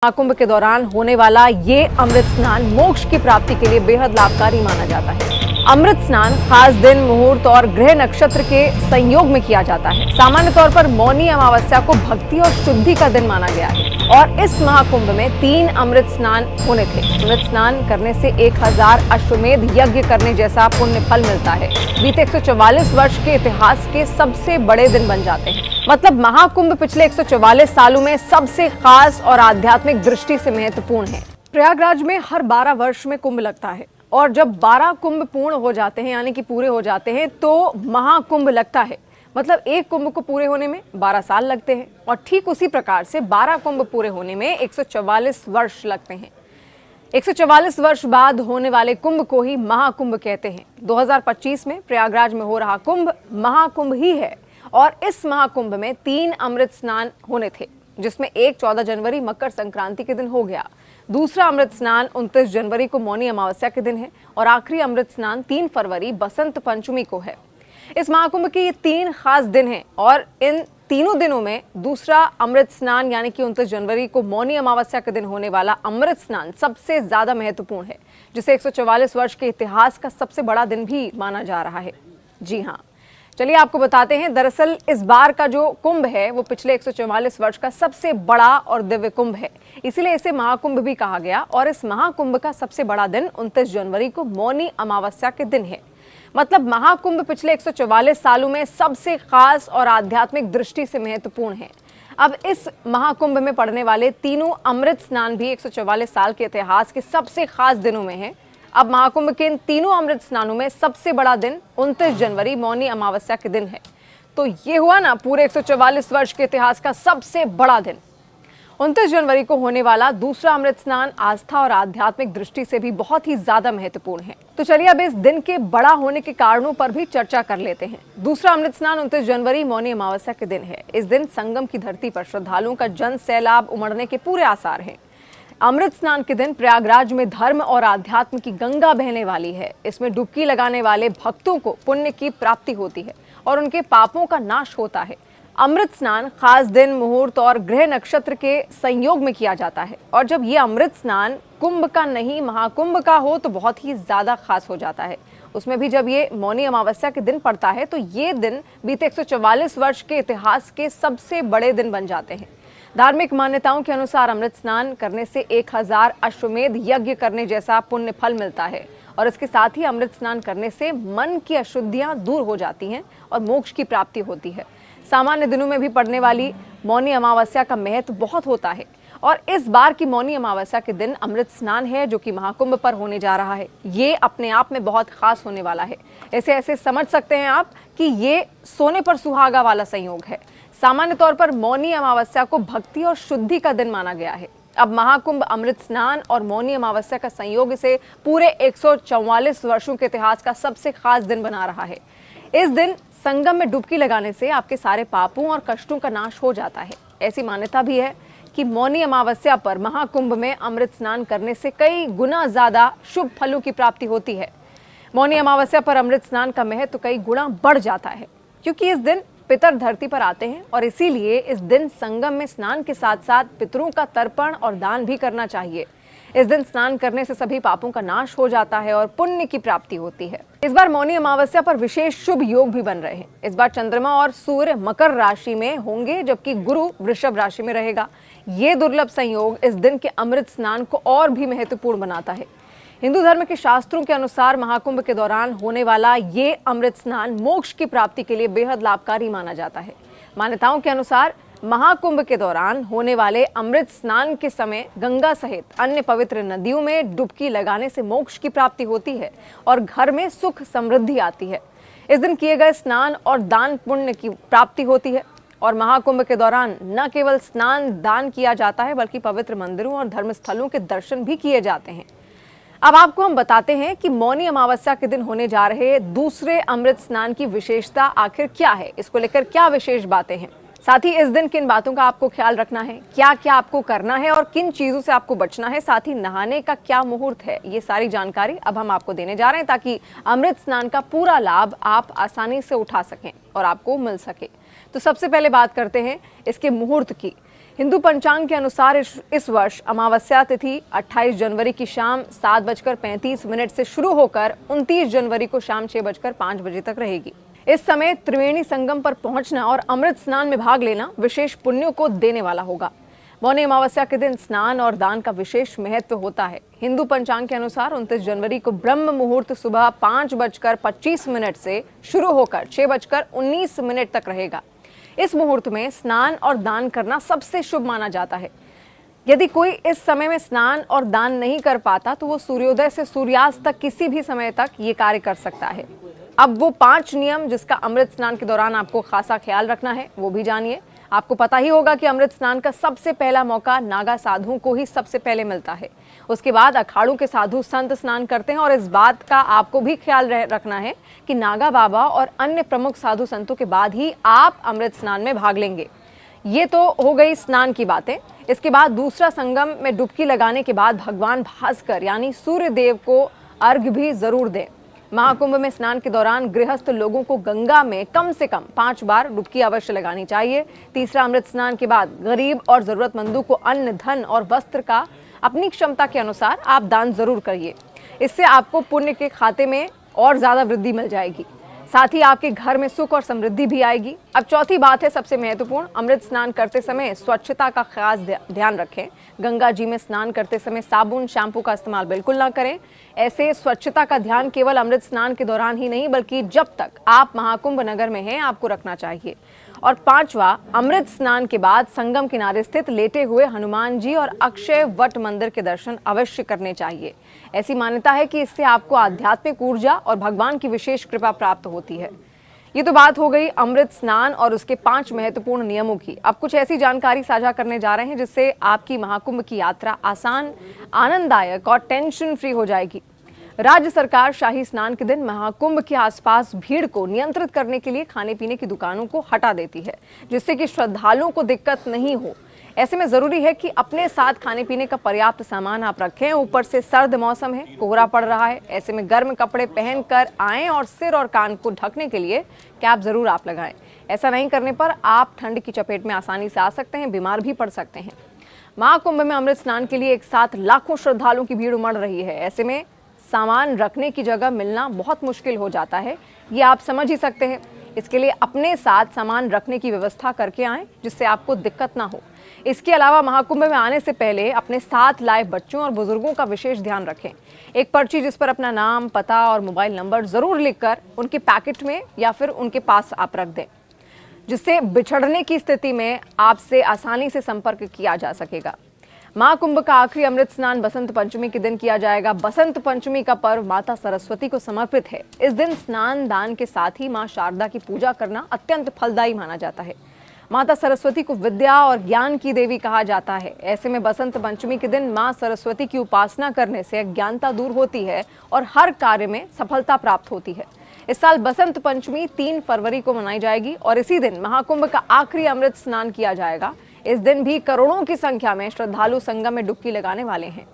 महाकुंभ के दौरान होने वाला ये अमृत स्नान मोक्ष की प्राप्ति के लिए बेहद लाभकारी माना जाता है। अमृत स्नान खास दिन, मुहूर्त और ग्रह नक्षत्र के संयोग में किया जाता है। सामान्य तौर पर मौनी अमावस्या को भक्ति और शुद्धि का दिन माना गया है और इस महाकुंभ में 3 अमृत स्नान होने थे। अमृत स्नान करने से 1000 अश्वमेध यज्ञ करने जैसा पुण्य फल मिलता है। बीते 144 वर्ष के इतिहास के सबसे बड़े दिन बन जाते हैं। मतलब महाकुंभ पिछले 144 सालों में सबसे खास और आध्यात्मिक दृष्टि से महत्वपूर्ण है। प्रयागराज में हर 12 वर्ष में कुंभ लगता है और जब 12 कुंभ पूर्ण हो जाते हैं यानी कि पूरे हो जाते हैं तो महाकुंभ लगता है। मतलब एक कुंभ को पूरे होने में 12 साल लगते हैं और ठीक उसी प्रकार से 12 कुंभ पूरे होने में 144 वर्ष लगते हैं। 144 वर्ष बाद होने वाले कुंभ को ही महाकुंभ कहते हैं। 2025 में प्रयागराज में हो रहा कुंभ महाकुंभ ही है और इस महाकुंभ में 3 अमृत स्नान होने थे, जिसमें एक 14 जनवरी मकर संक्रांति के दिन हो गया। दूसरा अमृत स्नान 29 जनवरी को मौनी अमावस्या के दिन है और आखिरी अमृत स्नान 3 फरवरी बसंत पंचमी को है। इस महाकुंभ के ये 3 खास दिन हैं और इन तीनों दिनों में दूसरा अमृत स्नान यानी कि 29 जनवरी को मौनी अमावस्या के दिन होने वाला अमृत स्नान सबसे ज्यादा महत्वपूर्ण है, जिसे 144 वर्ष के इतिहास का सबसे बड़ा दिन भी माना जा रहा है। जी हाँ, चलिए आपको बताते हैं। दरअसल इस बार का जो कुंभ है वो पिछले 144 वर्ष का सबसे बड़ा और दिव्य कुंभ है, इसीलिए इसे महाकुंभ भी कहा गया। और इस महाकुंभ का सबसे बड़ा दिन 29 जनवरी को मौनी अमावस्या के दिन है। मतलब महाकुंभ पिछले 144 सालों में सबसे खास और आध्यात्मिक दृष्टि से महत्वपूर्ण है। अब इस महाकुंभ में पड़ने वाले तीनों अमृत स्नान भी 144 साल के इतिहास के सबसे खास दिनों में है। अब महाकुंभ के इन तीनों अमृत स्नानों में सबसे बड़ा दिन 29 जनवरी मौनी अमावस्या के दिन है। तो ये हुआ ना पूरे 144 वर्ष के इतिहास का सबसे बड़ा दिन। 29 जनवरी को होने वाला दूसरा अमृत स्नान आस्था और आध्यात्मिक दृष्टि से भी बहुत ही ज्यादा महत्वपूर्ण है। तो चलिए अब इस दिन के बड़ा होने के कारणों पर भी चर्चा कर लेते हैं। दूसरा अमृत स्नान 29 जनवरी मौनी अमावस्या के दिन है। इस दिन संगम की धरती पर श्रद्धालुओं का जन सैलाब उमड़ने के पूरे आसार हैं। अमृत स्नान के दिन प्रयागराज में धर्म और आध्यात्म की गंगा बहने वाली है। इसमें डुबकी लगाने वाले भक्तों को पुण्य की प्राप्ति होती है और उनके पापों का नाश होता है। अमृत स्नान खास दिन, मुहूर्त और ग्रह नक्षत्र के संयोग में किया जाता है और जब ये अमृत स्नान कुंभ का नहीं महाकुंभ का हो तो बहुत ही ज्यादा खास हो जाता है। उसमें भी जब ये मौनी अमावस्या के दिन पड़ता है तो ये दिन बीते 144 वर्ष के इतिहास के सबसे बड़े दिन बन जाते हैं। धार्मिक मान्यताओं के अनुसार अमृत स्नान करने से 1000 अश्वमेध यज्ञ करने जैसा पुण्य फल मिलता है और इसके साथ ही अमृत स्नान करने से मन की अशुद्धियां दूर हो जाती हैं और मोक्ष की प्राप्ति होती है। सामान्य दिनों में भी पड़ने वाली मौनी अमावस्या का महत्व बहुत होता है और इस बार की मौनी अमावस्या के दिन अमृत स्नान है जो कि महाकुंभ पर होने जा रहा है। ये अपने आप में बहुत खास होने वाला है। ऐसे समझ सकते हैं आप कि ये सोने पर सुहागा वाला संयोग है। सामान्य तौर पर मौनी अमावस्या को भक्ति और शुद्धि का दिन माना गया है। अब महाकुंभ, अमृत स्नान और मौनी अमावस्या का संयोग इसे पूरे 144 वर्षों के इतिहास का सबसे खास दिन बना रहा है। इस दिन संगम में डुबकी लगाने से आपके सारे पापों और कष्टों का नाश हो जाता है। ऐसी मान्यता भी है कि मौनी अमावस्या पर महाकुंभ में अमृत स्नान करने से कई गुना ज्यादा शुभ फलों की प्राप्ति होती है। मौनी अमावस्या पर अमृत स्नान का महत्व कई गुना बढ़ जाता है क्योंकि इस दिन पितर धरती पर आते हैं और इसीलिए इस दिन संगम में स्नान के साथ साथ पितरों का तर्पण और दान भी करना चाहिए। इस दिन स्नान करने से सभी पापों का नाश हो जाता है और पुण्य की प्राप्ति होती है। इस बार मौनी अमावस्या पर विशेष शुभ योग भी बन रहे हैं। इस बार चंद्रमा और सूर्य मकर राशि में होंगे जबकि गुरु वृषभ राशि में रहेगा। ये दुर्लभ संयोग इस दिन के अमृत स्नान को और भी महत्वपूर्ण बनाता है। हिंदू धर्म के शास्त्रों के अनुसार महाकुंभ के दौरान होने वाला ये अमृत स्नान मोक्ष की प्राप्ति के लिए बेहद लाभकारी माना जाता है। मान्यताओं के अनुसार महाकुंभ के दौरान होने वाले अमृत स्नान के समय गंगा सहित अन्य पवित्र नदियों में डुबकी लगाने से मोक्ष की प्राप्ति होती है और घर में सुख समृद्धि आती है। इस दिन किए गए स्नान और दान पुण्य की प्राप्ति होती है और महाकुंभ के दौरान न केवल स्नान दान किया जाता है बल्कि पवित्र मंदिरों और धर्मस्थलों के दर्शन भी किए जाते हैं। अब आपको हम बताते हैं कि मौनी अमावस्या के दिन होने जा रहे दूसरे अमृत स्नान की विशेषता आखिर क्या है, इसको लेकर क्या विशेष बातें हैं, साथ ही इस दिन किन बातों का आपको ख्याल रखना है, क्या क्या आपको करना है और किन चीजों से आपको बचना है, साथ ही नहाने का क्या मुहूर्त है, ये सारी जानकारी अब हम आपको देने जा रहे हैं ताकि अमृत स्नान का पूरा लाभ आप आसानी से उठा सकें और आपको मिल सके। तो सबसे पहले बात करते हैं इसके मुहूर्त की। हिंदू पंचांग के अनुसार इस वर्ष अमावस्या तिथि 28 जनवरी की शाम 7:35 से शुरू होकर 29 जनवरी को शाम 6:05 बजे तक रहेगी। इस समय त्रिवेणी संगम पर पहुंचना और अमृत स्नान में भाग लेना विशेष पुण्यों को देने वाला होगा। मौनी अमावस्या के दिन स्नान और दान का विशेष महत्व होता है। हिंदू पंचांग के अनुसार 29 जनवरी को ब्रह्म मुहूर्त सुबह 5:25 से शुरू होकर 6:19 तक रहेगा। इस मुहूर्त में स्नान और दान करना सबसे शुभ माना जाता है। यदि कोई इस समय में स्नान और दान नहीं कर पाता तो वो सूर्योदय से सूर्यास्त तक किसी भी समय तक ये कार्य कर सकता है। अब वो 5 नियम जिसका अमृत स्नान के दौरान आपको खासा ख्याल रखना है वो भी जानिए। आपको पता ही होगा कि अमृत स्नान का सबसे पहला मौका नागा साधुओं को ही सबसे पहले मिलता है। उसके बाद अखाड़ों के साधु संत स्नान करते हैं और इस बात का आपको भी ख्याल रखना है कि नागा बाबा और अन्य प्रमुख साधु संतों के बाद ही आप अमृत स्नान में भाग लेंगे। ये तो हो गई स्नान की बातें। इसके बाद दूसरा संगम में डुबकी लगाने के बाद भगवान भास्कर यानी सूर्य देव को अर्घ्य भी जरूर दें। महाकुंभ में स्नान के दौरान गृहस्थ लोगों को गंगा में कम से कम 5 बार डुबकी अवश्य लगानी चाहिए। तीसरा अमृत स्नान के बाद गरीब और जरूरतमंदों को अन्न, धन और वस्त्र का अपनी क्षमता के अनुसार आप दान जरूर करिए। इससे आपको पुण्य के खाते में और ज्यादा वृद्धि मिल जाएगी। साथ ही आपके घर में सुख और समृद्धि भी आएगी। अब चौथी बात है सबसे महत्वपूर्ण, अमृत स्नान करते समय स्वच्छता का खास ध्यान रखें। गंगा जी में स्नान करते समय साबुन, शैम्पू का इस्तेमाल बिल्कुल ना करें। ऐसे स्वच्छता का ध्यान केवल अमृत स्नान के दौरान ही नहीं बल्कि जब तक आप महाकुंभ नगर में हैं आपको रखना चाहिए। और 5वां, अमृत स्नान के बाद संगम किनारे स्थित लेटे हुए हनुमान जी और अक्षय वट मंदिर के दर्शन अवश्य करने चाहिए। ऐसी मान्यता है कि इससे आपको आध्यात्मिक ऊर्जा और भगवान की विशेष कृपा प्राप्त होती है। ये तो बात हो गई अमृत स्नान और उसके 5 महत्वपूर्ण नियमों की। अब कुछ ऐसी जानकारी साझा करने जा रहे हैं जिससे आपकी महाकुंभ की यात्रा आसान, आनंददायक और टेंशन फ्री हो जाएगी। राज्य सरकार शाही स्नान के दिन महाकुंभ के आसपास भीड़ को नियंत्रित करने के लिए खाने पीने की दुकानों को हटा देती है, जिससे कि श्रद्धालुओं को दिक्कत नहीं हो। ऐसे में जरूरी है कि अपने साथ खाने पीने का पर्याप्त सामान आप रखें। ऊपर से सर्द मौसम है, कोहरा पड़ रहा है, ऐसे में गर्म कपड़े पहनकर आएं और सिर और कान को ढकने के लिए कैप जरूर आप लगाएं। ऐसा नहीं करने पर आप ठंड की चपेट में आसानी से आ सकते हैं, बीमार भी पड़ सकते हैं। महाकुंभ में अमृत स्नान के लिए एक साथ लाखों श्रद्धालुओं की भीड़ उमड़ रही है। ऐसे में सामान रखने की जगह मिलना बहुत मुश्किल हो जाता है, ये आप समझ ही सकते हैं। इसके लिए अपने साथ सामान रखने की व्यवस्था करके आएं जिससे आपको दिक्कत ना हो। इसके अलावा महाकुंभ में आने से पहले अपने साथ लाए बच्चों और बुजुर्गों का विशेष ध्यान रखें। एक पर्ची जिस पर अपना नाम, पता और मोबाइल नंबर जरूर लिखकर उनके पैकेट में या फिर उनके पास आप रख दें, जिससे बिछड़ने की स्थिति में आपसे आसानी से संपर्क किया जा सकेगा। महाकुंभ का आखिरी अमृत स्नान बसंत पंचमी के दिन किया जाएगा। बसंत पंचमी का पर्व माता सरस्वती को समर्पित है। इस दिन स्नान दान के साथ ही मां शारदा की पूजा करना अत्यंत फलदायी माना जाता है। माता सरस्वती को विद्या और ज्ञान की देवी कहा जाता है। ऐसे में बसंत पंचमी के दिन मां सरस्वती की उपासना करने से अज्ञानता दूर होती है और हर कार्य में सफलता प्राप्त होती है। इस साल बसंत पंचमी 3 फरवरी को मनाई जाएगी और इसी दिन महाकुंभ का आखिरी अमृत स्नान किया जाएगा। इस दिन भी करोड़ों की संख्या में श्रद्धालु संगम में डुबकी लगाने वाले हैं।